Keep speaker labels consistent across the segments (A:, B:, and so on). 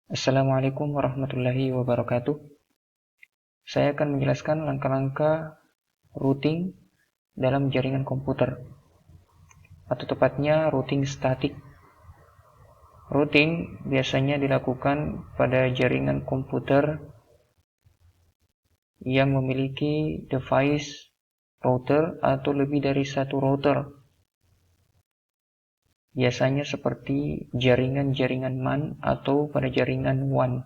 A: Assalamualaikum warahmatullahi wabarakatuh. Saya akan menjelaskan langkah-langkah routing dalam jaringan komputer, atau tepatnya routing statik. Routing biasanya dilakukan pada jaringan komputer yang memiliki device router atau lebih dari satu router. Biasanya seperti jaringan-jaringan MAN atau pada jaringan WAN,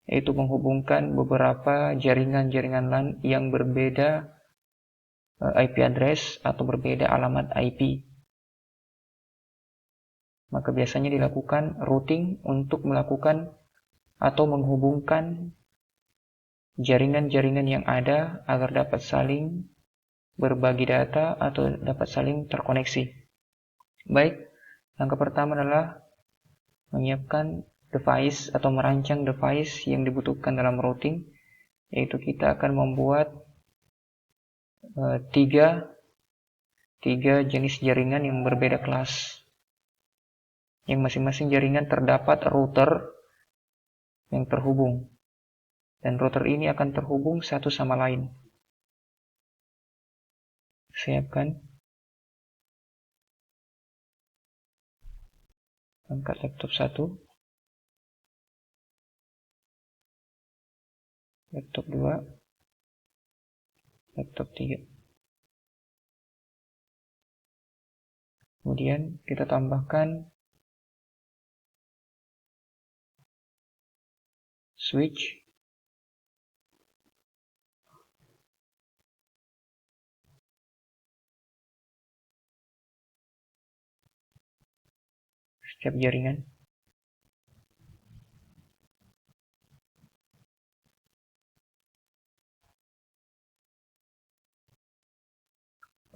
A: yaitu menghubungkan beberapa jaringan-jaringan LAN yang berbeda IP address atau berbeda alamat IP. Maka biasanya dilakukan routing untuk melakukan atau menghubungkan jaringan-jaringan yang ada agar dapat saling berbagi data atau dapat saling terkoneksi. Baik, langkah pertama adalah menyiapkan device atau merancang device yang dibutuhkan dalam routing, yaitu kita akan membuat tiga jenis jaringan yang berbeda kelas, yang masing-masing jaringan terdapat router yang terhubung, dan router ini akan terhubung satu sama lain. Siapkan, angkat laptop 1, laptop 2, laptop 3. Kemudian kita tambahkan switch, setiap jaringan.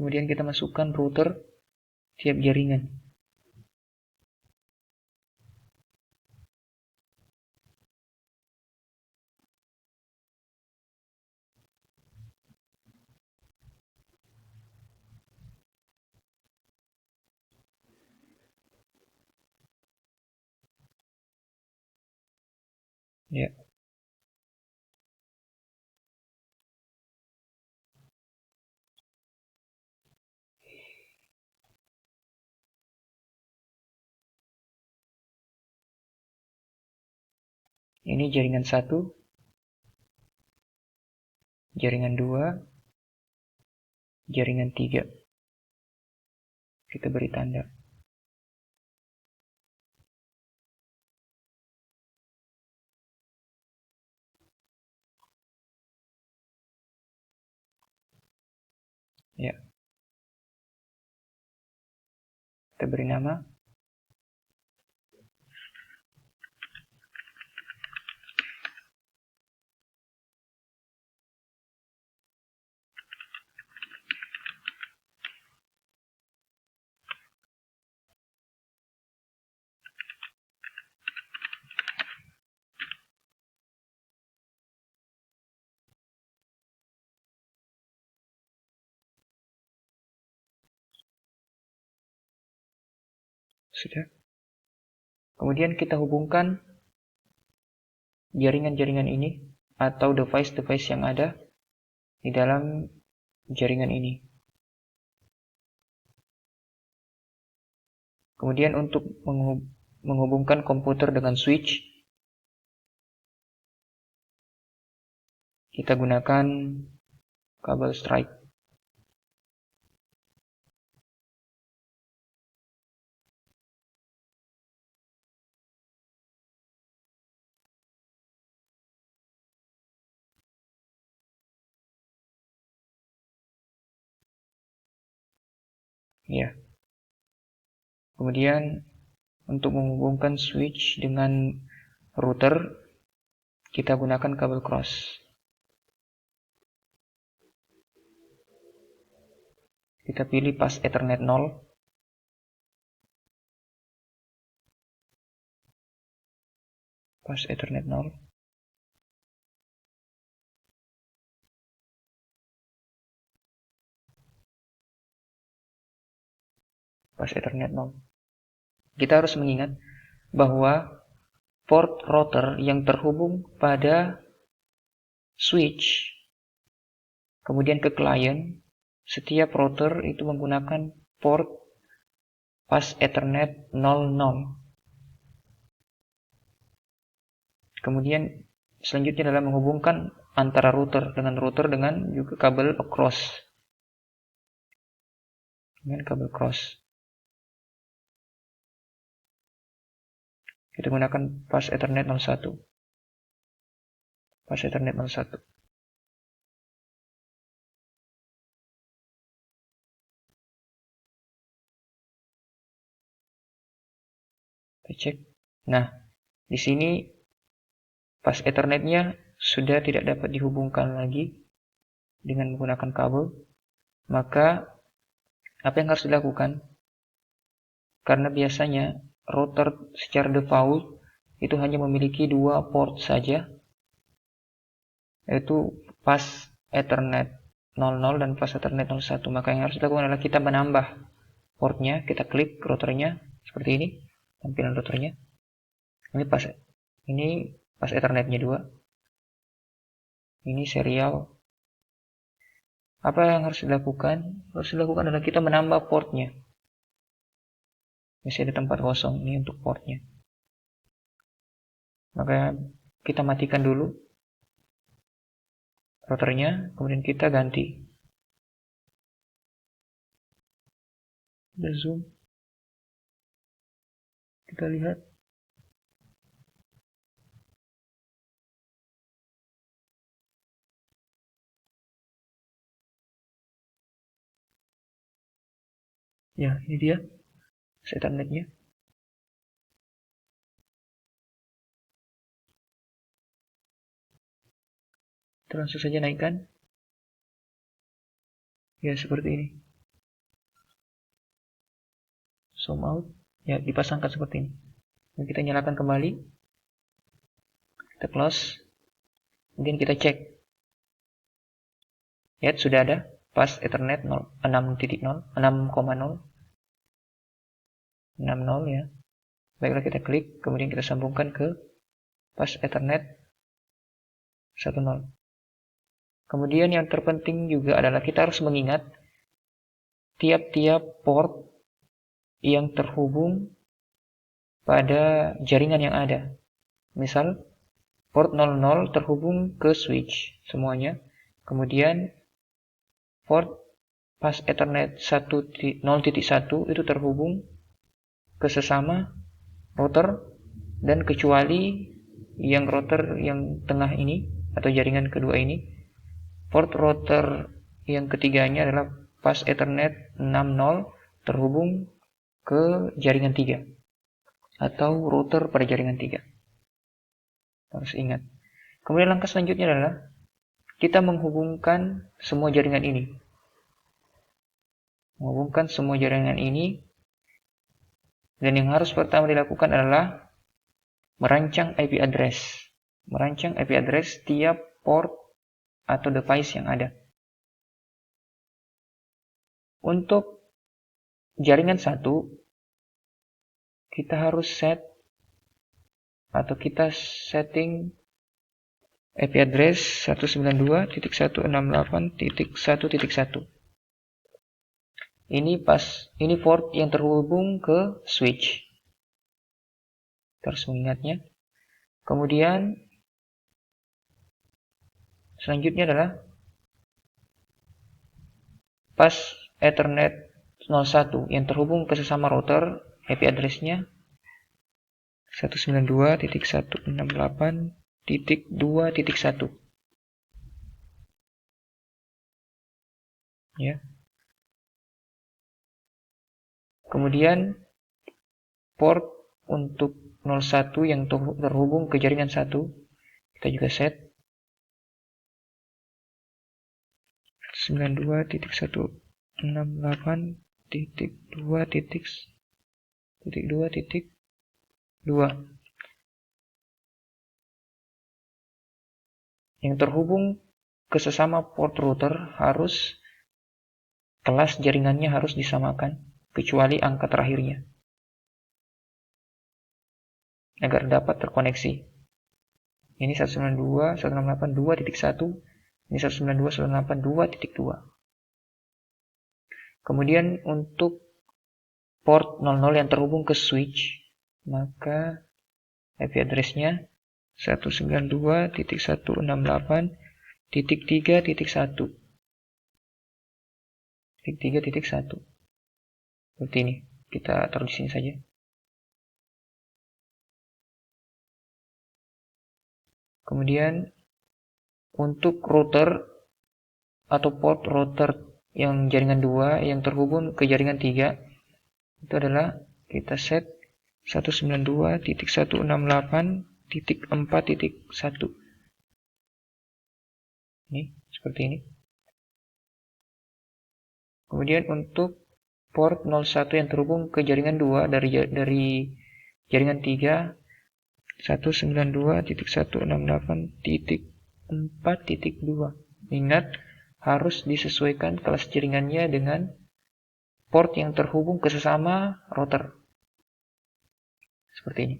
A: Kemudian kita masukkan router tiap jaringan. Ya. Ini jaringan 1, jaringan 2, jaringan 3. Kita beri tanda. Ya. Kita beri nama. Sudah. Kemudian kita hubungkan jaringan-jaringan ini atau device-device yang ada di dalam jaringan ini. Kemudian untuk menghubungkan komputer dengan switch, kita gunakan kabel strike. Ya. Kemudian untuk menghubungkan switch dengan router, kita gunakan kabel cross. Kita pilih pas Ethernet 0. Pas Ethernet 0. Pas Ethernet 0. Kita harus mengingat bahwa port router yang terhubung pada switch, kemudian ke client, setiap router itu menggunakan port pas Ethernet 00. Kemudian selanjutnya adalah menghubungkan antara router dengan juga kabel across. Dengan kabel cross. Kita gunakan pas Ethernet 01. Pas Ethernet 01. Kita cek. Nah, di sini pas Ethernetnya sudah tidak dapat dihubungkan lagi dengan menggunakan kabel. Maka apa yang harus dilakukan? Karena biasanya router secara default itu hanya memiliki 2 port saja, yaitu pas Ethernet 00 dan pas Ethernet 01. Maka yang harus dilakukan adalah kita menambah portnya. Kita klik routernya seperti ini, tampilan routernya. Ini pas Ethernetnya 2. Ini serial. Apa yang harus dilakukan? Harus dilakukan adalah kita menambah portnya. Masih ada tempat kosong ini untuk portnya. Maka kita matikan dulu routernya, kemudian kita ganti. Kita zoom. Kita lihat. Ya, ini dia Ethernetnya. Kita langsung saja naikkan. Ya, seperti ini. Zoom out. Ya, dipasangkan seperti ini. Dan kita nyalakan kembali. Kita close. Kemudian kita cek. Lihat, sudah ada pas Ethernet 6.0, 6,0. 60 ya. Baiklah, kita klik, kemudian kita sambungkan ke pas Ethernet 10. Kemudian yang terpenting juga adalah kita harus mengingat tiap-tiap port yang terhubung pada jaringan yang ada. Misal, port 00 terhubung ke switch semuanya. Kemudian port pas Ethernet 0.1 itu terhubung ke sesama router, dan kecuali yang router yang tengah ini atau jaringan kedua ini, port router yang ketiganya adalah pas Ethernet 60 terhubung ke jaringan 3 atau router pada jaringan 3. Harus ingat. Kemudian langkah selanjutnya adalah kita menghubungkan semua jaringan ini. Menghubungkan semua jaringan ini. Dan yang harus pertama dilakukan adalah merancang IP address. Merancang IP address tiap port atau device yang ada. Untuk jaringan 1, kita harus kita setting IP address 192.168.1.1. Ini port yang terhubung ke switch. Kita harus mengingatnya. Kemudian selanjutnya adalah pas Ethernet 01 yang terhubung ke sesama router, IP address-nya 192.168.2.1. Ya. Kemudian port untuk 01 yang terhubung ke jaringan 1 kita juga set 92.168.2.2. Yang terhubung ke sesama port router harus kelas jaringannya harus disamakan kecuali angka terakhirnya. agar dapat terkoneksi. Ini 192.168.2.1, ini 192.168.2.2. Kemudian untuk port 00 yang terhubung ke switch, maka IP address-nya 192.168.3.1. Seperti ini. Kita taruh di sini saja. Kemudian untuk router atau port router yang jaringan 2 yang terhubung ke jaringan 3, itu adalah kita set 192.168.4.1. Ini seperti ini. Kemudian untuk port 01 yang terhubung ke jaringan 2 dari jaringan 3, 192.168.4.2. Ingat, harus disesuaikan kelas jaringannya dengan port yang terhubung ke sesama router. Seperti ini.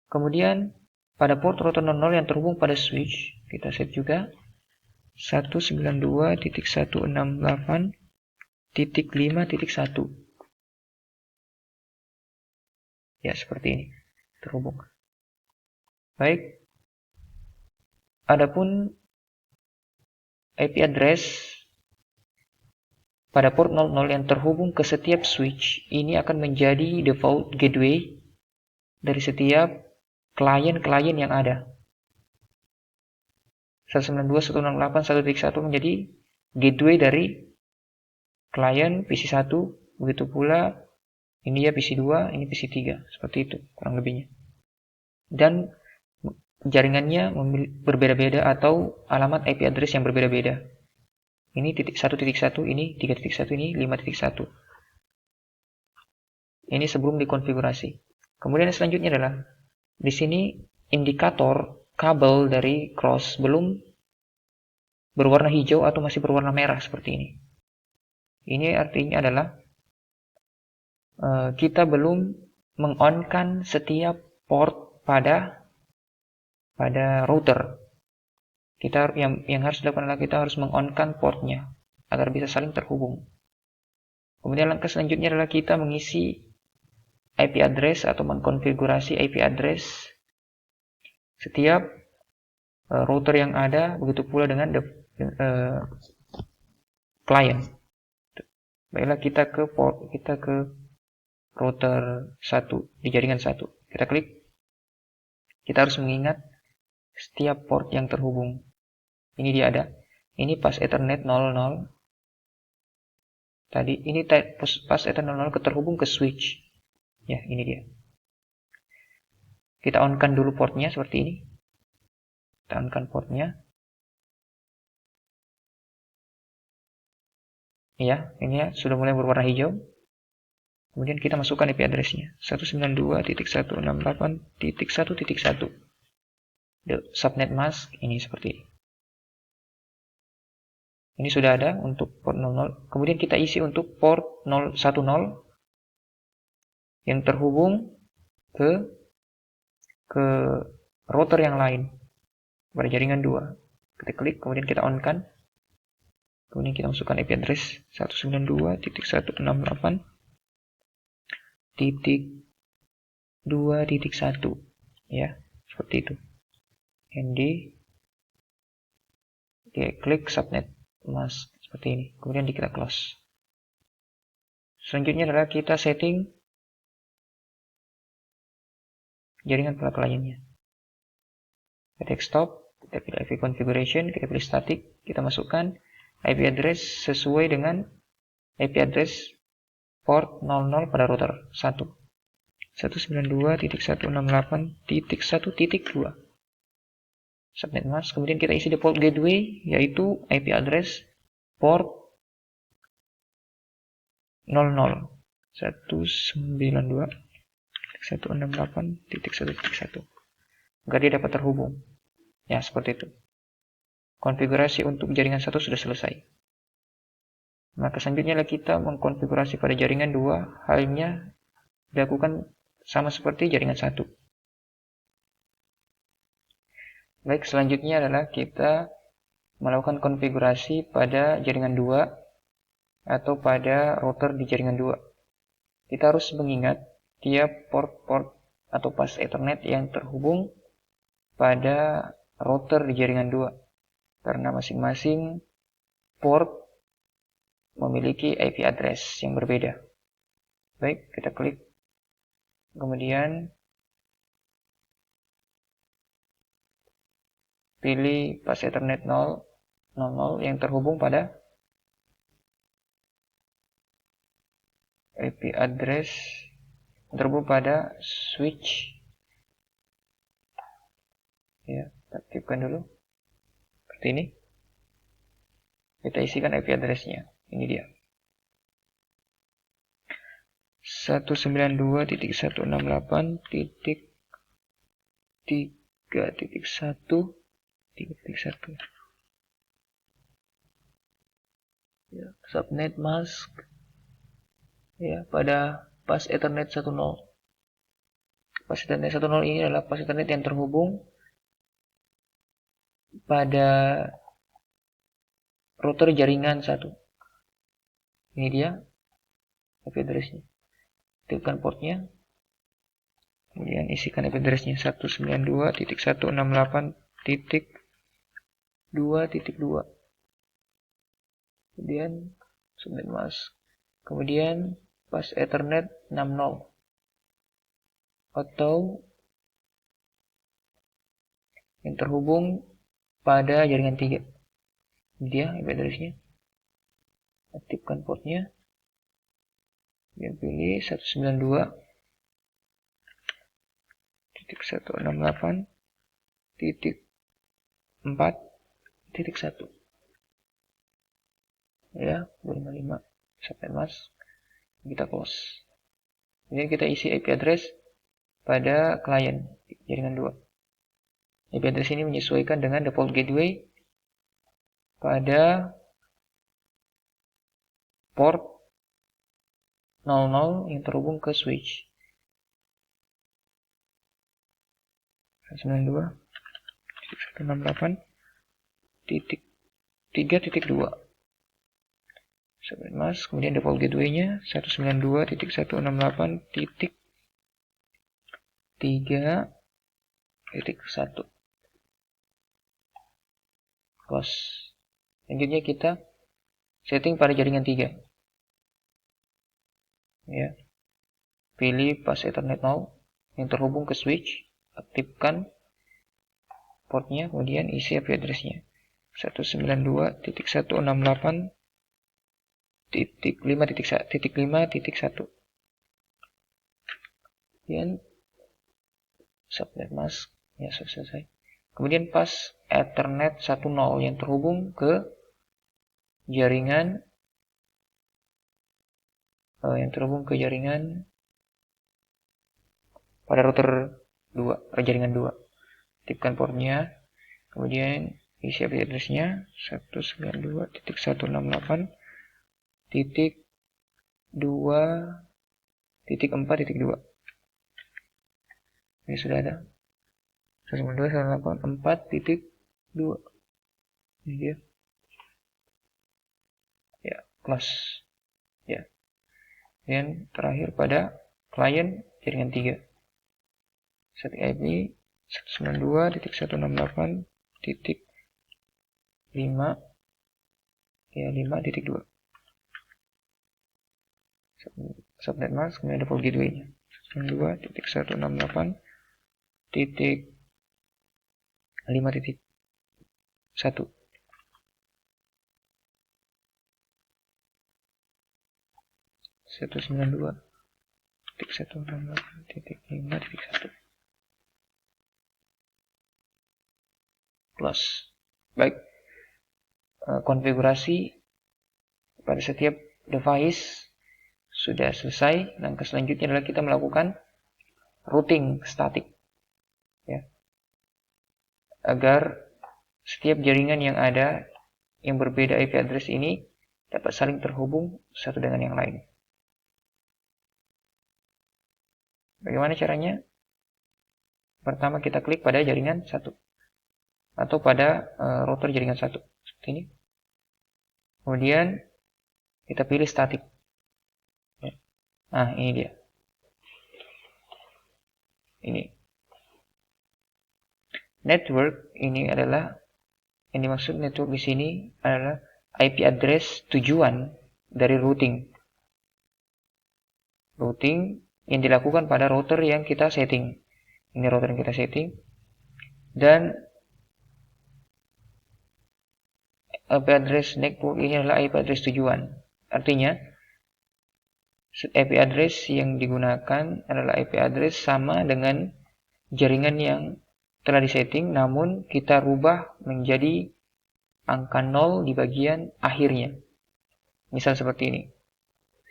A: Kemudian pada port router 00 yang terhubung pada switch, kita set juga 192.168.5.1. Ya, seperti ini. Terhubung. Baik. Adapun IP address pada port 00 yang terhubung ke setiap switch, ini akan menjadi default gateway dari setiap klien-klien yang ada. 192.168.1.1 menjadi gateway dari klien PC1, begitu pula ini ya PC2, ini PC3, seperti itu kurang lebihnya. Dan jaringannya berbeda-beda atau alamat IP address yang berbeda-beda. Ini 1.1, ini 3.1, ini 5.1. Ini sebelum dikonfigurasi. Kemudian selanjutnya adalah di sini indikator kabel dari cross belum berwarna hijau atau masih berwarna merah seperti ini. Ini artinya adalah kita belum meng-on-kan setiap port pada router. Kita yang harus dilakukan adalah kita harus meng-on-kan portnya agar bisa saling terhubung. Kemudian langkah selanjutnya adalah kita mengisi IP address atau mengkonfigurasi IP address setiap router yang ada, begitu pula dengan klien. Baiklah, kita ke router 1 di jaringan 1. Kita klik. Kita harus mengingat setiap port yang terhubung. Ini dia ada. Ini pas Ethernet 00. Tadi ini pas Ethernet 00 terhubung ke switch. Ya, ini dia. Kita on-kan dulu portnya seperti ini. Kita on-kan portnya. Ya, ini ya sudah mulai berwarna hijau. Kemudian kita masukkan IP address-nya 192.168.1.1. Subnet mask ini seperti ini. Ini sudah ada untuk port 00. Kemudian kita isi untuk port 10 yang terhubung ke router yang lain pada jaringan 2. Kita klik, kemudian kita on-kan. Kemudian kita masukkan IP address 192.168.2.1. Ya, seperti itu. ND, klik subnet mask seperti ini. Kemudian kita close. Selanjutnya adalah kita setting jaringan pada kliennya. Kita stop, kita pilih IP configuration, kita pilih static, kita masukkan IP address sesuai dengan IP address port 00 pada router 1. 192.168.1.2. Subnet mask. Kemudian kita isi default gateway, yaitu IP address port 00. 192.168.1.1 agar dia dapat terhubung. Ya, seperti itu. Konfigurasi untuk jaringan 1 sudah selesai. Maka selanjutnya kita mengkonfigurasi pada jaringan 2. Halnya dilakukan sama seperti jaringan 1. Baik, selanjutnya adalah kita melakukan konfigurasi pada jaringan 2 atau pada router di jaringan 2. Kita harus mengingat tiap port-port atau pas Ethernet yang terhubung pada router di jaringan 2. Karena masing-masing port memiliki IP address yang berbeda. Baik, kita klik. Kemudian pilih pas Ethernet 000 yang terhubung pada IP address terhubung pada switch. Ya, aktifkan dulu. Seperti ini. Kita isikan IP address-nya. Ini dia. 192.168.3.1. Ya, subnet mask. Ya, pada pas Ethernet 10. Pas Ethernet 10 ini adalah pas Ethernet yang terhubung pada router jaringan 1. Ini dia IP address-nya. Aktifkan portnya. Kemudian isikan IP address-nya 192.168.2.2. Kemudian subnet mask. Kemudian pas Ethernet 60 atau yang terhubung pada jaringan 3. Ini dia IP address-nya. Aktifkan portnya. Yang pilih 192.168.4.1. Ya, 255 subnet mask. Kita close. Kemudian kita isi IP address pada klien jaringan 2. IP address ini menyesuaikan dengan default gateway pada port 00 yang terhubung ke switch. 192.168.3.2. Subnet mask, kemudian default gateway-nya 192.168.3.1. Close. Selanjutnya kita setting pada jaringan 3. Ya. Pilih pas Ethernet 0 yang terhubung ke switch, aktifkan portnya, kemudian isi IP address-nya 192.168.5.1. Kemudian subnet mask, ya selesai. Kemudian pas Ethernet 10 yang terhubung ke jaringan pada router 2, jaringan 2. Aktifkan portnya, kemudian isi IP address-nya 192.168.2.4.2. Ini sudah ada 192.168.4.2. Ini dia. Ya, close. Ya. Dan terakhir pada klien jaringan 3. Setting IP 192.168.5, ya 5.2. Subnet mask, kemudian default gateway-nya 192.168.5.1. Plus. Baik. Konfigurasi pada setiap device sudah selesai. Langkah selanjutnya adalah kita melakukan routing statik. Ya. Agar setiap jaringan yang ada yang berbeda IP address ini dapat saling terhubung satu dengan yang lain. Bagaimana caranya? Pertama kita klik pada jaringan 1 atau pada router jaringan 1 seperti ini. Kemudian kita pilih static. Nah, ini dia. Ini. Network ini adalah, yang dimaksud network di sini adalah IP address tujuan dari routing. Routing yang dilakukan pada router yang kita setting. Ini router yang kita setting. Dan IP address network ini adalah IP address tujuan. Artinya, IP address yang digunakan adalah IP address sama dengan jaringan yang telah disetting, namun kita rubah menjadi angka 0 di bagian akhirnya. Misal seperti ini.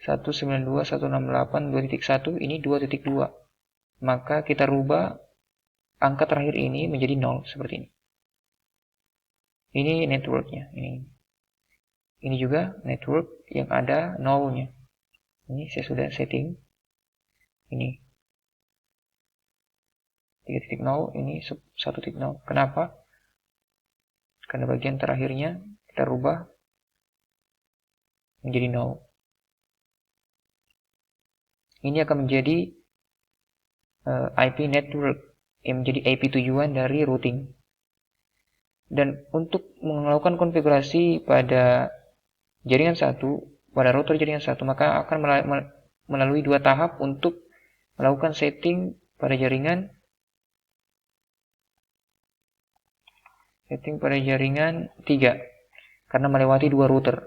A: 192.168.2.1 ini 2.2. Maka kita rubah angka terakhir ini menjadi 0 seperti ini. Ini networknya. Ini juga network yang ada 0-nya. Ini saya sudah setting. Ini 3.0, ini 1.0. Kenapa? Karena bagian terakhirnya kita rubah menjadi 0. Ini akan menjadi IP network yang menjadi IP tujuan dari routing. Dan untuk melakukan konfigurasi pada jaringan 1, pada router jaringan 1, maka akan melalui 2 tahap untuk melakukan setting pada jaringan 3 karena melewati 2 router.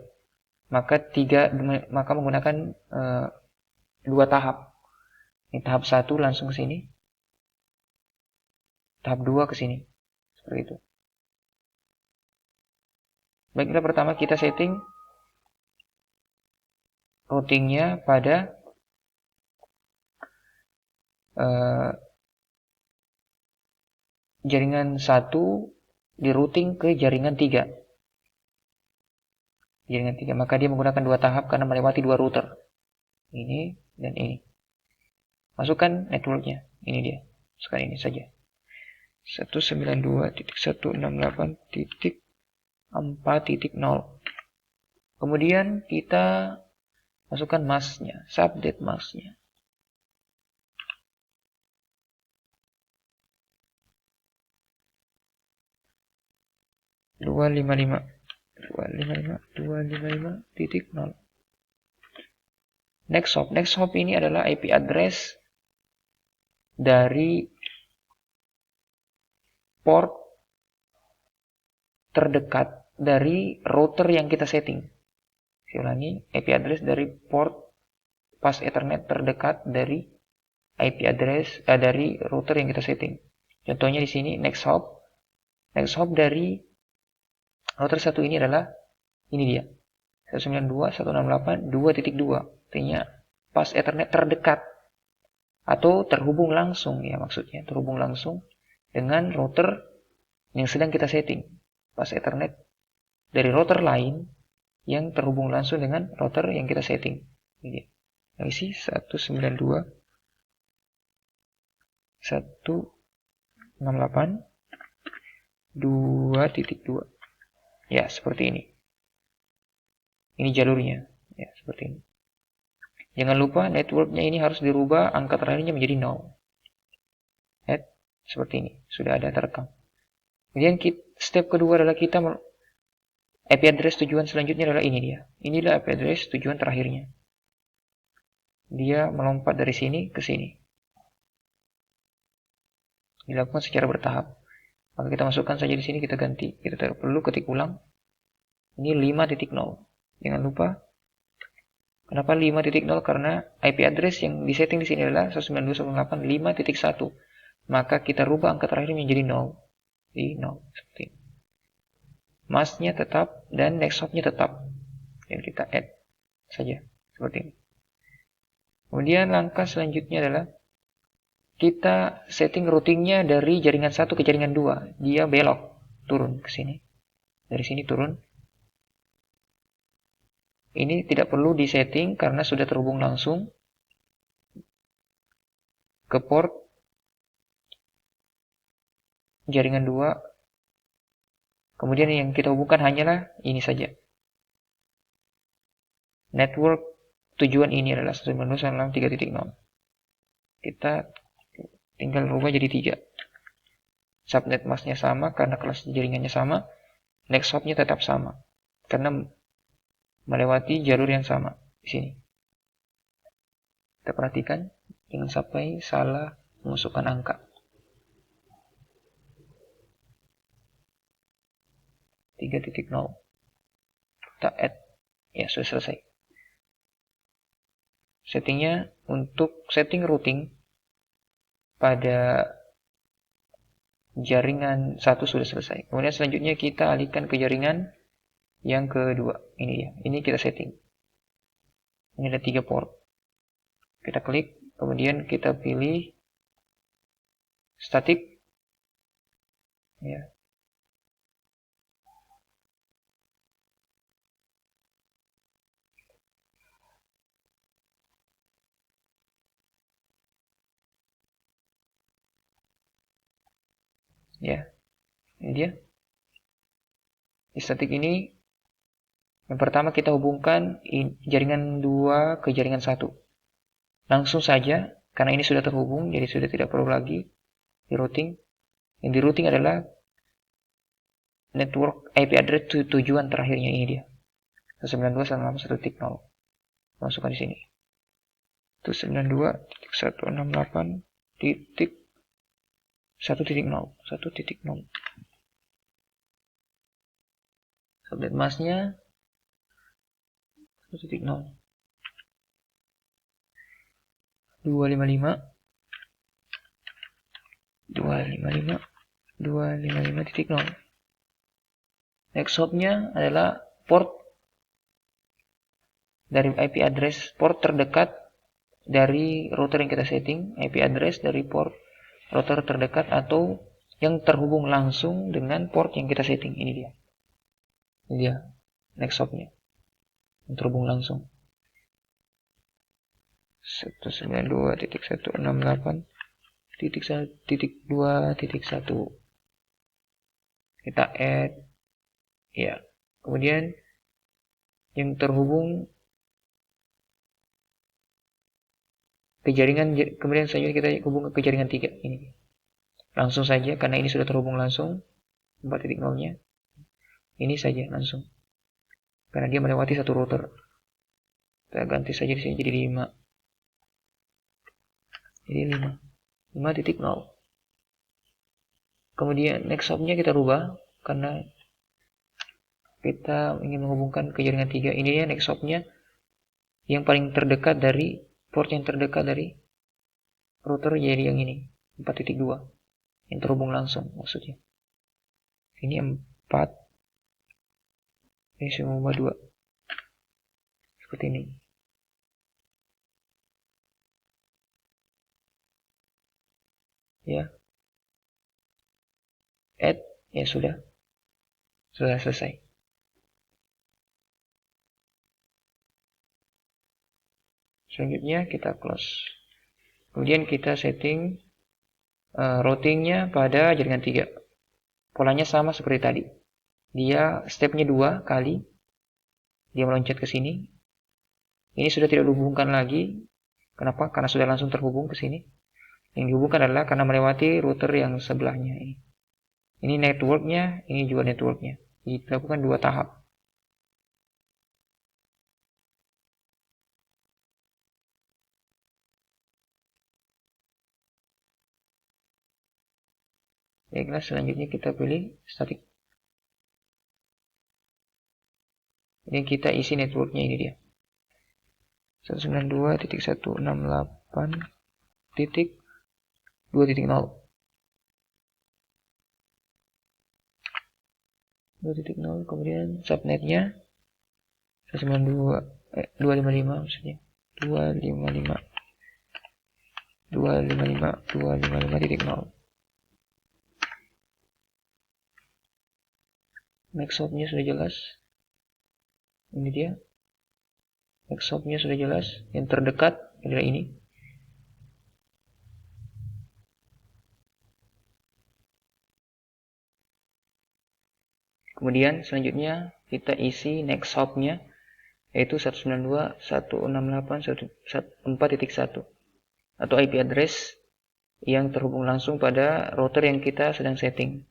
A: Maka menggunakan 2 tahap. Ini tahap 1 langsung ke sini. Tahap 2 ke sini. Seperti itu. Baiklah, pertama kita setting routingnya pada jaringan 1 di routing ke jaringan 3. Jaringan 3, maka dia menggunakan 2 tahap karena melewati 2 router. Ini dan ini. Masukkan networknya. Ini dia. Masukkan ini saja. 192.168.4.0. Kemudian kita masukkan masknya, subnet masknya. .255 Next hop ini adalah IP address dari port terdekat dari router yang kita setting. Saya ulangi, IP address dari port pas Ethernet terdekat dari IP address dari router yang kita setting. Contohnya di sini next hop dari router 1 ini adalah ini dia. 192.168.2.2. Artinya pas Ethernet terdekat atau terhubung langsung ya, maksudnya terhubung langsung dengan router yang sedang kita setting. Pas Ethernet dari router lain yang terhubung langsung dengan router yang kita setting. Ini isi 192.168.2.2. Ya, seperti ini. Ini jalurnya. Ya, seperti ini. Jangan lupa networknya ini harus dirubah angka terakhirnya menjadi 0. Seperti ini. Sudah ada terekam. Kemudian step kedua adalah kita IP address tujuan selanjutnya adalah ini dia. Inilah IP address tujuan terakhirnya. Dia melompat dari sini ke sini. Dilakukan secara bertahap. Maka kita masukkan saja di sini, kita ganti. Kita perlu ketik ulang. Ini 5.0. Jangan lupa. Kenapa 5.0? Karena IP address yang disetting di sini adalah 192.168.5.1. Maka kita rubah angka terakhirnya menjadi 0. Di 0. Seperti ini. Masknya tetap dan next hop-nya tetap. Dan kita add saja. Seperti ini. Kemudian langkah selanjutnya adalah kita setting routingnya dari jaringan 1 ke jaringan 2. Dia belok. Turun ke sini. Dari sini turun. Ini tidak perlu disetting karena sudah terhubung langsung. ke port jaringan 2. Kemudian yang kita hubungkan hanyalah ini saja. Network tujuan ini adalah 192.168.3.0. Kita tinggal rubah jadi 3. Subnet masknya sama karena kelas jaringannya sama. Next hopnya tetap sama karena melewati jalur yang sama di sini. Kita perhatikan jangan sampai salah memasukkan angka. 3.0. Kita add. Ya, sudah selesai. Settingnya untuk setting routing pada jaringan 1 sudah selesai. Kemudian selanjutnya kita alihkan ke jaringan yang kedua. Ini dia. Ini kita setting. Ini ada 3 port. Kita klik, kemudian kita pilih static. Ya. Ya, ini dia. Di statik ini, yang pertama kita hubungkan jaringan 2 ke jaringan 1. Langsung saja, karena ini sudah terhubung, jadi sudah tidak perlu lagi di routing. Yang di routing adalah network IP address tujuan terakhirnya, ini dia. 192.168.1.0. Masukkan di sini. 192.168.1.0. 1.0. Subnet masknya 1.0. 255.255.0. Next hopnya adalah port dari IP address, port terdekat dari router yang kita setting, IP address dari port router terdekat atau yang terhubung langsung dengan port yang kita setting. Ini dia. Ini dia next hopnya yang terhubung langsung. 192.168.2.1. Kita add. Ya. Kemudian yang terhubung ke jaringan, kemudian selanjutnya kita hubung ke jaringan 3 ini. Langsung saja karena ini sudah terhubung langsung 4.0-nya. Ini saja langsung. Karena dia melewati satu router. Kita ganti saja di sini jadi 5. Jadi 5.0. Kemudian next hopnya kita rubah karena kita ingin menghubungkan ke jaringan 3. Ini ya next hopnya yang paling terdekat dari port yang terdekat dari router, jadi yang ini 4.2 yang terhubung langsung maksudnya. Ini 4. Ini semua 2. Seperti ini. Ya. Add. Ya sudah. Sudah selesai. Selanjutnya kita close. Kemudian kita setting routingnya pada jaringan 3. Polanya sama seperti tadi. Dia stepnya 2 kali. Dia meloncat ke sini. Ini sudah tidak dihubungkan lagi. Kenapa? Karena sudah langsung terhubung ke sini. Yang dihubungkan adalah karena melewati router yang sebelahnya ini. Ini networknya, ini juga networknya. Dilakukan 2 tahap. Baiklah, selanjutnya kita pilih static. Ini kita isi networknya, ini dia. 192.168.2.0. 2.0, kemudian subnetnya 255 maksudnya. 255.255.0. Next hopnya sudah jelas. Ini dia. Next hopnya sudah jelas. Yang terdekat adalah ini. Kemudian selanjutnya kita isi next hop-nya, yaitu 192.168.1.4.1 atau IP address yang terhubung langsung pada router yang kita sedang setting.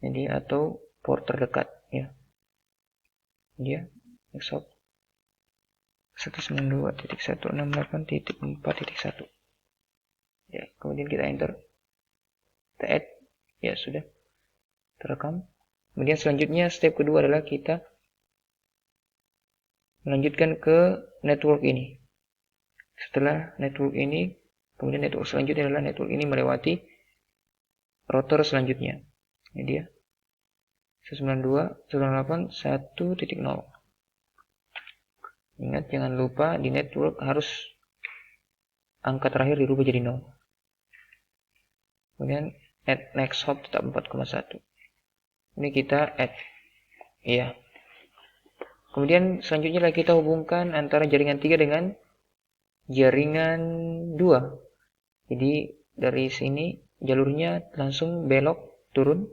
A: Jadi atau port terdekat ya. Dia next hop 192.168.4.1. Ya, kemudian kita enter. Kita add. Ya, sudah terekam. Kemudian selanjutnya step kedua adalah kita melanjutkan ke network ini. Setelah network ini, kemudian network selanjutnya adalah network ini melewati router selanjutnya. Ini dia. 192.168.1.0. Ingat, jangan lupa di network harus angka terakhir dirubah jadi 0. Kemudian add next hop tetap 4,1. Ini kita add. Iya. Kemudian selanjutnya kita hubungkan antara jaringan 3 dengan jaringan 2. Jadi dari sini jalurnya langsung belok turun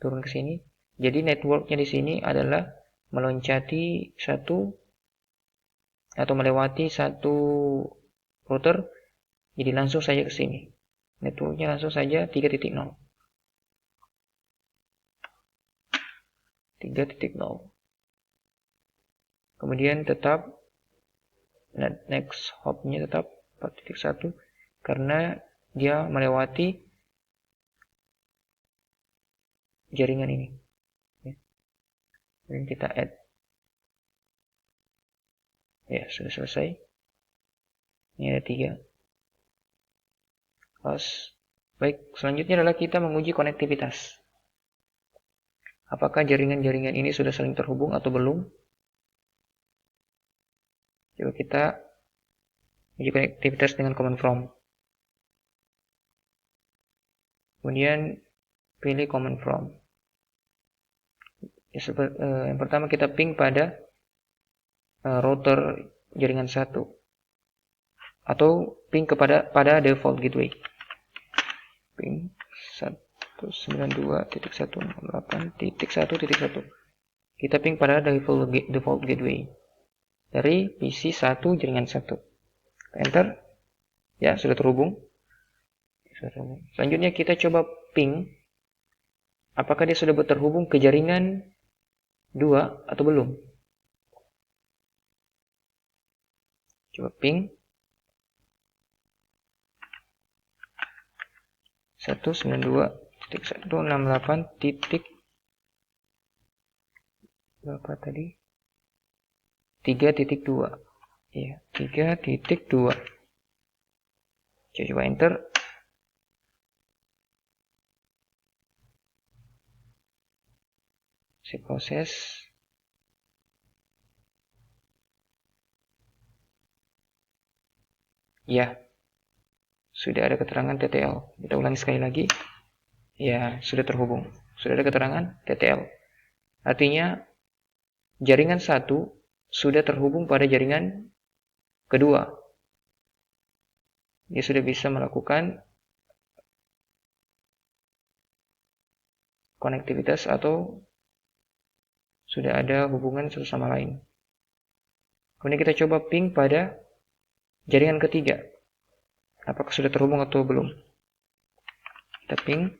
A: ke sini. Jadi networknya di sini adalah meloncati satu atau melewati satu router. Jadi langsung saja ke sini. Networknya langsung saja 3.0. 3.0. Kemudian tetap next hop-nya tetap 4.1 karena dia melewati jaringan ini. Dan kita add. Ya, sudah selesai. Ini ada 3. Close. Baik, selanjutnya adalah kita menguji konektivitas. Apakah jaringan-jaringan ini sudah saling terhubung atau belum? Coba kita uji konektivitas dengan command from. Kemudian pilih command from. Yang pertama kita ping pada router jaringan 1 atau ping pada default gateway. Ping 192.168.1.1. Kita ping pada default gateway dari PC 1 jaringan 1. Enter. Ya, sudah terhubung. Selanjutnya kita coba ping apakah dia sudah terhubung ke jaringan 2 atau belum. Coba ping 192.168. Berapa tadi? 3.2. Ya, 3.2. Coba enter. Si proses. Ya, sudah ada keterangan TTL. Kita ulangi sekali lagi. Ya, sudah terhubung. Sudah ada keterangan TTL. Artinya jaringan 1 sudah terhubung pada jaringan kedua. Dia sudah bisa melakukan konektivitas atau sudah ada hubungan satu sama lain. Kemudian kita coba ping pada jaringan ketiga. Apakah sudah terhubung atau belum? Kita ping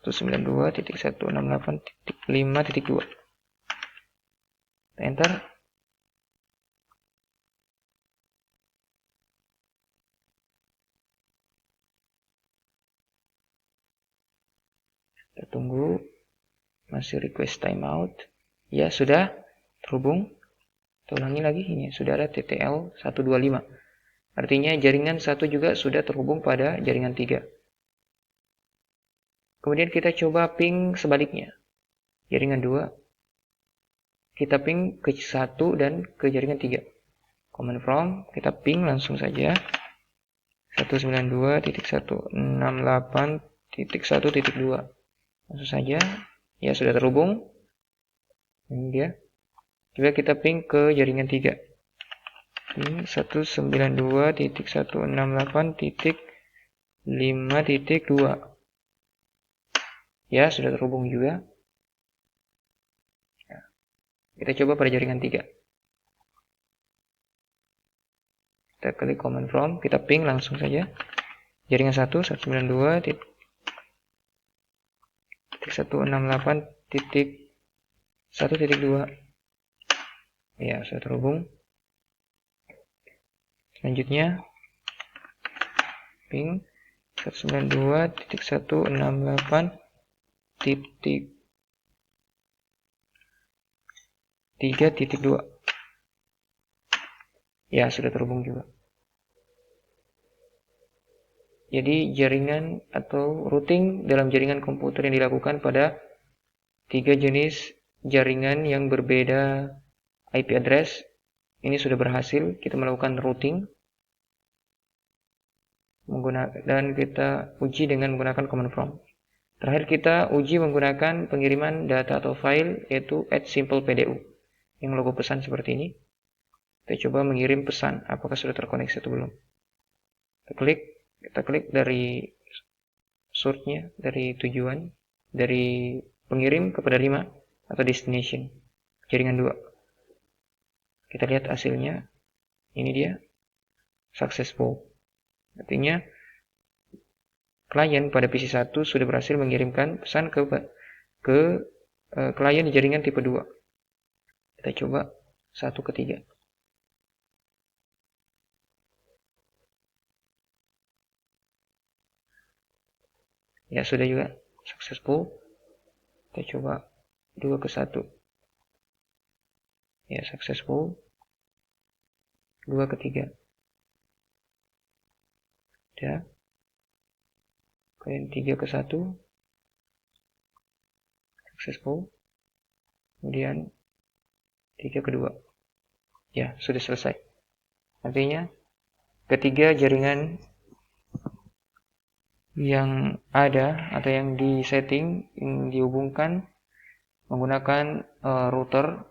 A: 192.168.5.2. Enter. Kita tunggu. Masih request timeout. Ya, sudah terhubung. Kita ulangi lagi. Ini sudah ada TTL 125. Artinya jaringan 1 juga sudah terhubung pada jaringan 3. Kemudian kita coba ping sebaliknya. Jaringan 2. Kita ping ke 1 dan ke jaringan 3. Command from. Kita ping langsung saja. 192.168.1.2. Langsung saja. Ya, sudah terhubung. Ini dia. Coba kita ping ke jaringan 3. Ping 192.168.5.2. Ya, sudah terhubung juga. Kita coba pada jaringan 3. Kita klik command from, kita ping langsung saja. Jaringan 1, 192.168.1.2. Ya, sudah terhubung. Selanjutnya ping 192.168.3.2. Ya, sudah terhubung juga. Jadi jaringan atau routing dalam jaringan komputer yang dilakukan pada 3 jenis jaringan yang berbeda IP address ini sudah berhasil. Kita melakukan routing dan kita uji dengan menggunakan command prompt. Terakhir kita uji menggunakan pengiriman data atau file yaitu @simplepdu yang logo pesan seperti ini. Kita coba mengirim pesan, apakah sudah terkoneksi atau belum. Kita klik dari source-nya, dari tujuan, dari pengirim ke penerima atau destination, jaringan 2. Kita lihat hasilnya, ini dia, successful. Artinya, klien pada PC 1 sudah berhasil mengirimkan pesan ke klien di jaringan tipe 2. Kita coba 1 ke 3. Ya, sudah juga successful. Kita coba 2 ke 1. Ya, successful. 2 ke 3. Ya. Kemudian 3 ke 1. Successful. Kemudian 3 ke 2. Ya, sudah selesai. Artinya, ketiga jaringan yang ada atau yang disetting, yang dihubungkan menggunakan router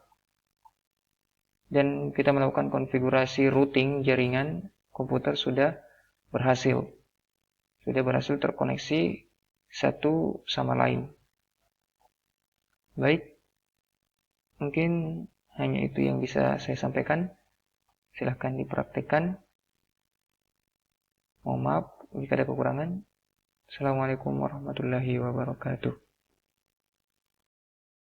A: dan kita melakukan konfigurasi routing jaringan komputer sudah berhasil terkoneksi satu sama lain. Baik, mungkin hanya itu yang bisa saya sampaikan. Silahkan dipraktikkan. Mohon maaf jika ada kekurangan. Assalamualaikum warahmatullahi wabarakatuh.